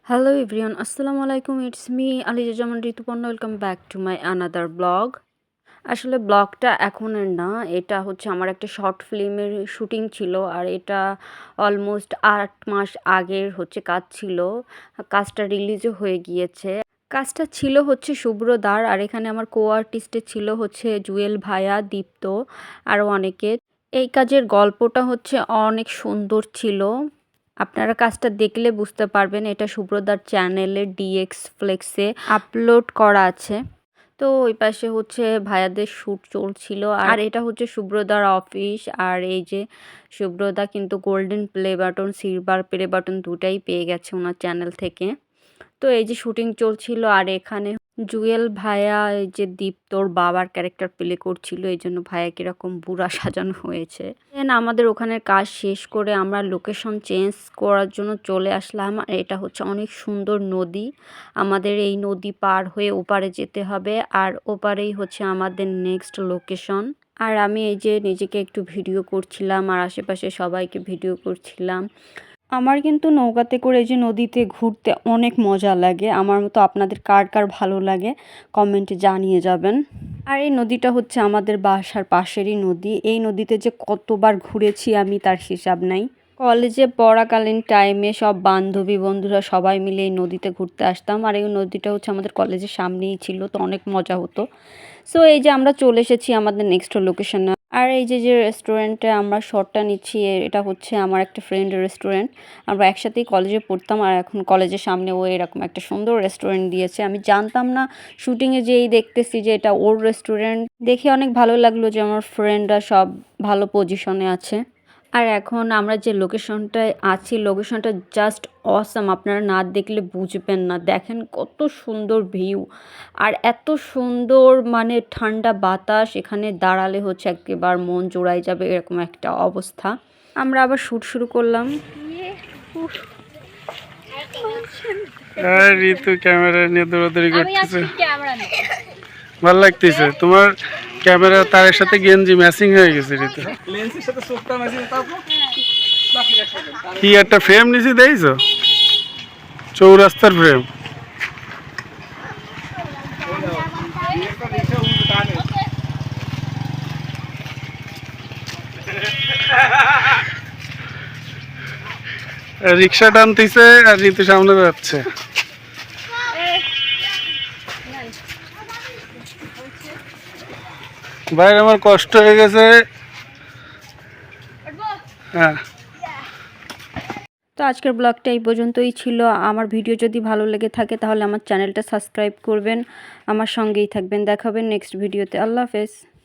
Hello everyone, Assalamu alaikum. It's me Aliza Jaman Rituparna. Welcome back to my another blog. আসলে ব্লগটা এখনের না, এটা হচ্ছে আমার একটা শর্ট ফিল্মের শুটিং ছিল আর এটা অলমোস্ট 8 মাস আগের হচ্ছে কাজ ছিল। কাজটা রিলিজও হয়ে গিয়েছে। কাজটা ছিল হচ্ছে শুভ্রদার আর এখানে আমার কো আর্টিস্টে ছিল হচ্ছে জুয়েল ভাইয়া, দীপ্ত আরও অনেকে। এই কাজের গল্পটা হচ্ছে অনেক সুন্দর ছিল। আপনারা কাজটা দেখলে বুঝতে পারবেন। এটা শুভ্রদার চ্যানেলে ডিএক্স ফ্লেক্সে আপলোড করা আছে। তো ওই পাশে হচ্ছে ভাইয়াদের শ্যুট চলছিল আর এটা হচ্ছে শুভ্রদার অফিস। আর এই যে শুভ্রদা কিন্তু golden play button, silver play button দুটাই পেয়ে গেছে ওনার চ্যানেল থেকে। তো এই যে শুটিং চলছিল আর এখানে জুয়েল ভাইয়া এই যে দীপ্তর বাবার ক্যারেক্টার প্লে করছিল, এই জন্য ভাইয়া কিরকম বুড়া সাজানো হয়েছে। দেন আমাদের ওখানের কাজ শেষ করে আমরা লোকেশন চেঞ্জ করার জন্য চলে আসলাম। আর এটা হচ্ছে অনেক সুন্দর নদী, আমাদের এই নদী পার হয়ে ওপারে যেতে হবে আর ওপারেই হচ্ছে আমাদের নেক্সট লোকেশন। আর আমি এই যে নিজেকে একটু ভিডিও করছিলাম আর আশেপাশে সবাইকে ভিডিও করছিলাম। আমার কিন্তু নৌকাতে করে এই যে নদীতে ঘুরতে অনেক মজা লাগে। আমার মতো আপনাদের কার কার ভালো লাগে কমেন্টে জানিয়ে যাবেন। আর এই নদীটা হচ্ছে আমাদের বাসার পাশেরই নদী। এই নদীতে যে কতবার ঘুরেছি আমি তার হিসাব নাই। কলেজে পড়াকালীন টাইমে সব বান্ধবী বন্ধুরা সবাই মিলে এই নদীতে ঘুরতে আসতাম আর এই নদীটা হচ্ছে আমাদের কলেজের সামনেই ছিল, তো অনেক মজা হতো। সো এই যে আমরা চলে এসেছি আমাদের নেক্সট লোকেশনে। আর এই যে রেস্টুরেন্টে আমরা শটটা নিচ্ছি, এটা হচ্ছে আমার একটা ফ্রেন্ডের রেস্টুরেন্ট। আমরা একসাথেই কলেজে পড়তাম আর এখন কলেজের সামনে ও এরকম একটা সুন্দর রেস্টুরেন্ট দিয়েছে। আমি জানতাম না, শুটিংয়ে যেই দেখতেছি যে এটা ওর রেস্টুরেন্ট, দেখে অনেক ভালো লাগলো যে আমার ফ্রেন্ডরা সব ভালো পজিশনে আছে। আর এখন আমরা যে লোকেশনটায় আছি, লোকেশনটা জাস্ট অসাম। আপনারা না দেখলে বুঝবেন না। দেখেন কত সুন্দর ভিউ আর এত সুন্দর মানে ঠান্ডা বাতাস, এখানে দাঁড়ালে হচ্ছে একেবারে মন জোড়ায় যাবে এরকম একটা অবস্থা। আমরা আবার শ্যুট শুরু করলাম। ঋতু ক্যামেরা নিয়ে দৌড়াদৌড়ি করতেছে, ভালো লাগতেছে। তোমার ক্যামেরা তারের সাথে গেঞ্জি ম্যাচিং হয়ে গেছে ঋতু। কি একটা ফ্রেম নিছি দেখছো, চৌরাস্তার ফ্রেম। রিক্সা টানতেছে আর ঋতু সামনে যাচ্ছে। ভাই আমার কষ্ট হয়ে গেছে। হ্যাঁ, তো আজকের ব্লগটা এই পর্যন্তই ছিল। আমার ভিডিও যদি ভালো লেগে থাকে তাহলে আমার চ্যানেলটা সাবস্ক্রাইব করবেন, আমার সঙ্গেই থাকবেন। দেখাবেন নেক্সট ভিডিওতে। আল্লাহ হাফেজ।